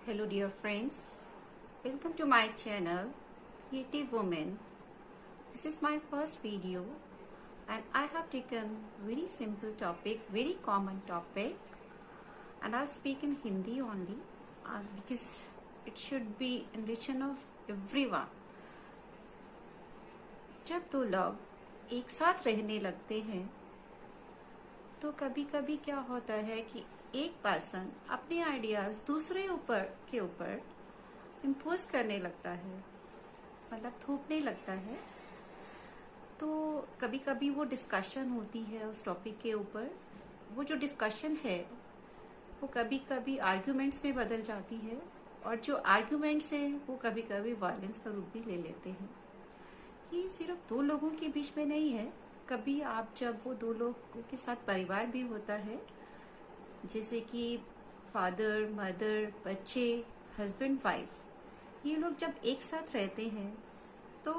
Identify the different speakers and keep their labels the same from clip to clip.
Speaker 1: Hello dear friends, welcome to my channel Creative Woman. This is my first video and I have taken very simple topic, very common topic, and I'll speak in Hindi only because it should be enriching of everyone. जब दो लोग एक साथ रहने लगते हैं तो कभी कभी क्या होता है कि एक पर्सन अपने आइडियाज दूसरे के ऊपर इम्पोज करने लगता है, मतलब थोपने लगता है। तो कभी कभी वो डिस्कशन होती है उस टॉपिक के ऊपर। वो जो डिस्कशन है वो कभी कभी आर्ग्यूमेंट्स में बदल जाती है और जो आर्ग्यूमेंट्स है वो कभी कभी वायलेंस का रूप भी ले लेते हैं। ये सिर्फ दो लोगों के बीच में नहीं है, कभी आप जब वो दो लोगों के साथ परिवार भी होता है, जैसे कि फादर मदर बच्चे हस्बैंड वाइफ, ये लोग जब एक साथ रहते हैं तो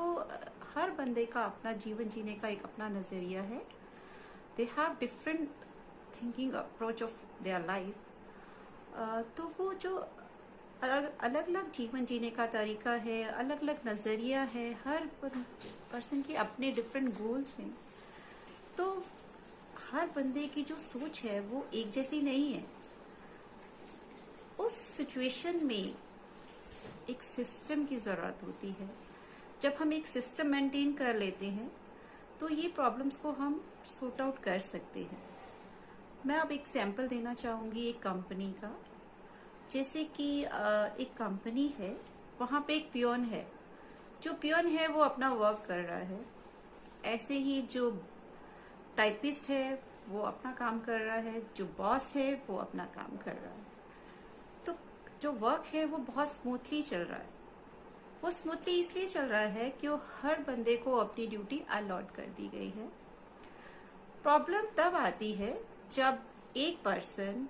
Speaker 1: हर बंदे का अपना जीवन जीने का एक अपना नजरिया है। They have different thinking approach of their life. तो वो जो अलग अलग जीवन जीने का तरीका है, अलग अलग नजरिया है, हर पर्सन के अपने डिफरेंट गोल्स हैं। तो हर बंदे की जो सोच है वो एक जैसी नहीं है। उस सिचुएशन में एक सिस्टम की जरूरत होती है। जब हम एक सिस्टम मेंटेन कर लेते हैं तो ये प्रॉब्लम्स को हम सॉर्ट आउट कर सकते हैं। मैं अब एक सैंपल देना चाहूंगी एक कंपनी का। जैसे कि एक कंपनी है, वहां पे एक पियोन है। जो पियोन है वो अपना वर्क कर रहा है, ऐसे ही जो टाइपिस्ट है वो अपना काम कर रहा है, जो बॉस है वो अपना काम कर रहा है। तो जो वर्क है वो बहुत स्मूथली चल रहा है। वो स्मूथली इसलिए चल रहा है कि वो हर बंदे को अपनी ड्यूटी अलॉट कर दी गई है। प्रॉब्लम तब आती है जब एक पर्सन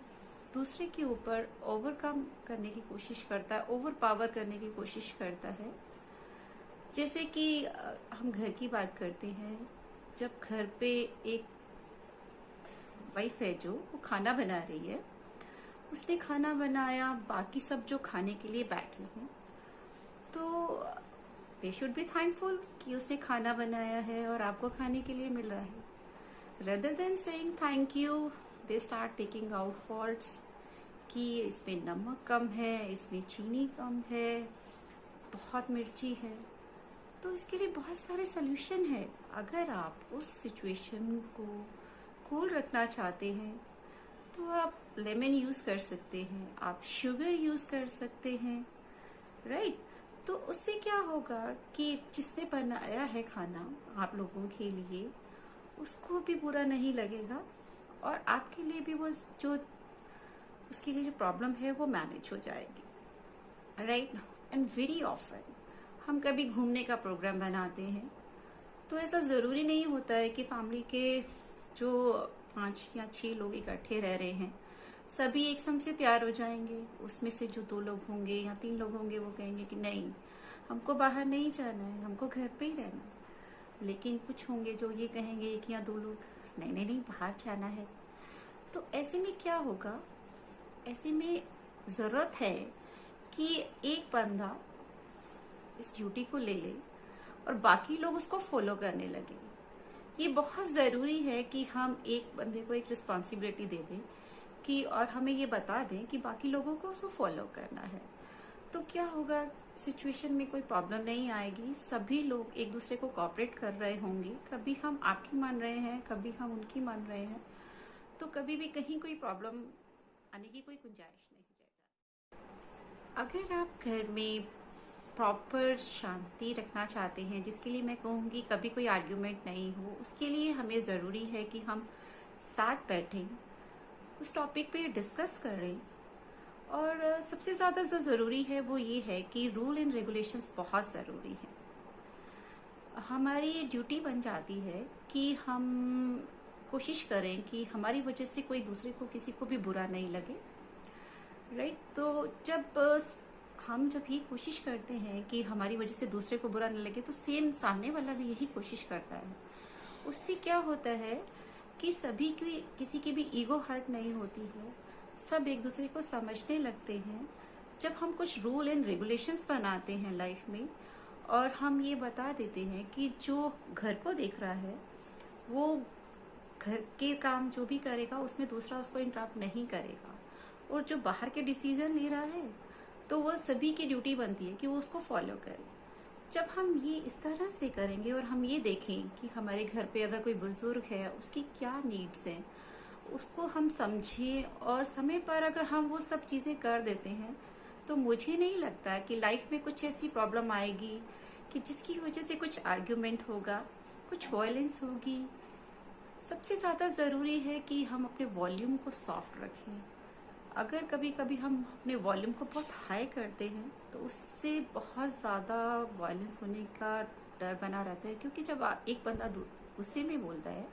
Speaker 1: दूसरे के ऊपर ओवरकम करने की कोशिश करता है, ओवर पावर करने की कोशिश करता है। जैसे कि हम घर की बात करते हैं, जब घर पे एक वाइफ है जो वो खाना बना रही है, उसने खाना बनाया, बाकी सब जो खाने के लिए बैठे हैं तो दे शुड बी थैंकफुल कि उसने खाना बनाया है और आपको खाने के लिए मिल रहा है। Rather than saying thank you, they start taking out faults कि इसमें नमक कम है, इसमें चीनी कम है, बहुत मिर्ची है। तो इसके लिए बहुत सारे सोल्यूशन है। अगर आप उस सिचुएशन को कूल रखना चाहते हैं तो आप लेमन यूज कर सकते हैं, आप शुगर यूज कर सकते हैं, राइट। तो उससे क्या होगा कि जिसने बनाया है खाना आप लोगों के लिए, उसको भी बुरा नहीं लगेगा और आपके लिए भी वो जो उसके लिए जो प्रॉब्लम है वो मैनेज हो जाएगी, राइट। एंड वेरी ऑफन हम कभी घूमने का प्रोग्राम बनाते हैं तो ऐसा जरूरी नहीं होता है कि फैमिली के जो 5 या 6 लोग इकट्ठे रह रहे हैं सभी एक संग से तैयार हो जाएंगे। उसमें से जो 2 लोग होंगे या 3 लोग होंगे वो कहेंगे कि नहीं, हमको बाहर नहीं जाना है, हमको घर पे ही रहना है। लेकिन कुछ होंगे जो ये कहेंगे, 1 या 2 लोग, नहीं नहीं नहीं बाहर जाना है। तो ऐसे में क्या होगा, ऐसे में जरूरत है कि एक बंदा इस ड्यूटी को ले ले और बाकी लोग उसको फॉलो करने लगे। ये बहुत जरूरी है कि हम एक बंदे को एक रिस्पॉन्सिबिलिटी दे दें कि और हमें ये बता दें कि बाकी लोगों को उसको फॉलो करना है। तो क्या होगा, सिचुएशन में कोई प्रॉब्लम नहीं आएगी। सभी लोग एक दूसरे को कोऑपरेट कर रहे होंगे। कभी हम आपकी मान रहे हैं, कभी हम उनकी मान रहे हैं, तो कभी भी कहीं कोई प्रॉब्लम आने की कोई गुंजाइश नहीं रह जाती। अगर आप घर में प्रॉपर शांति रखना चाहते हैं, जिसके लिए मैं कहूँगी कभी कोई आर्ग्यूमेंट नहीं हो, उसके लिए हमें ज़रूरी है कि हम साथ बैठें, उस टॉपिक पे डिस्कस करें। और सबसे ज़्यादा जो ज़रूरी है वो ये है कि रूल एंड रेगुलेशंस बहुत ज़रूरी है। हमारी ड्यूटी बन जाती है कि हम कोशिश करें कि हमारी वजह से कोई दूसरे को किसी को भी बुरा नहीं लगे, राइट। तो जब ये कोशिश करते हैं कि हमारी वजह से दूसरे को बुरा न लगे, तो सेम सामने वाला भी यही कोशिश करता है। उससे क्या होता है कि किसी की भी ईगो हर्ट नहीं होती है, सब एक दूसरे को समझने लगते हैं। जब हम कुछ रूल एंड रेगुलेशंस बनाते हैं लाइफ में, और हम ये बता देते हैं कि जो घर को देख रहा है वो घर के काम जो भी करेगा उसमें दूसरा उसको इंटरप्ट नहीं करेगा, और जो बाहर के डिसीजन ले रहा है तो वो सभी की ड्यूटी बनती है कि वो उसको फॉलो करे। जब हम ये इस तरह से करेंगे और हम ये देखें कि हमारे घर पे अगर कोई बुजुर्ग है उसकी क्या नीड्स हैं, उसको हम समझें और समय पर अगर हम वो सब चीजें कर देते हैं, तो मुझे नहीं लगता कि लाइफ में कुछ ऐसी प्रॉब्लम आएगी कि जिसकी वजह से कुछ आर्ग्यूमेंट होगा, कुछ वायलेंस होगी। सबसे ज्यादा जरूरी है कि हम अपने वॉल्यूम को सॉफ्ट रखें। अगर कभी कभी हम अपने वॉल्यूम को बहुत हाई करते हैं तो उससे बहुत ज्यादा वायलेंस होने का डर बना रहता है, क्योंकि जब एक बंदा गुस्से में बोलता है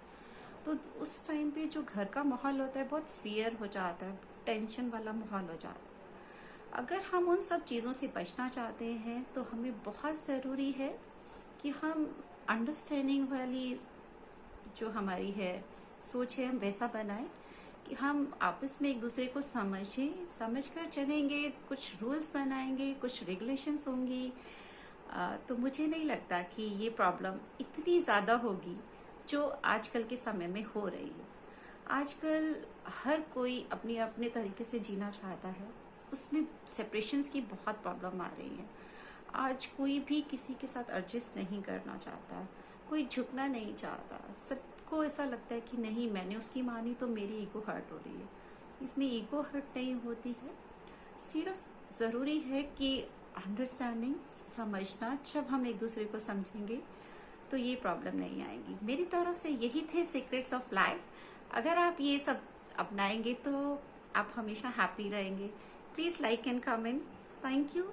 Speaker 1: तो उस टाइम पे जो घर का माहौल होता है बहुत फियर हो जाता है, टेंशन वाला माहौल हो जाता है। अगर हम उन सब चीजों से बचना चाहते हैं तो हमें बहुत जरूरी है कि हम अंडरस्टैंडिंग वाली जो हमारी है सोच है हम वैसा बनाएं कि हम आपस में एक दूसरे को समझकर चलेंगे, कुछ रूल्स बनाएंगे, कुछ रेगुलेशंस होंगी। तो मुझे नहीं लगता कि ये प्रॉब्लम इतनी ज्यादा होगी जो आजकल के समय में हो रही है। आजकल हर कोई अपने अपने तरीके से जीना चाहता है, उसमें सेपरेशंस की बहुत प्रॉब्लम आ रही है। आज कोई भी किसी के साथ एडजस्ट नहीं करना चाहता, कोई झुकना नहीं चाहता। सबको ऐसा लगता है कि नहीं, मैंने उसकी मानी तो मेरी ईगो हर्ट हो रही है। इसमें ईगो हर्ट नहीं होती है, सिर्फ जरूरी है कि अंडरस्टैंडिंग, समझना। जब हम एक दूसरे को समझेंगे तो ये प्रॉब्लम नहीं आएगी। मेरी तरफ से यही थे सीक्रेट्स ऑफ लाइफ। अगर आप ये सब अपनाएंगे तो आप हमेशा हैप्पी रहेंगे। Please like and comment. Thank you.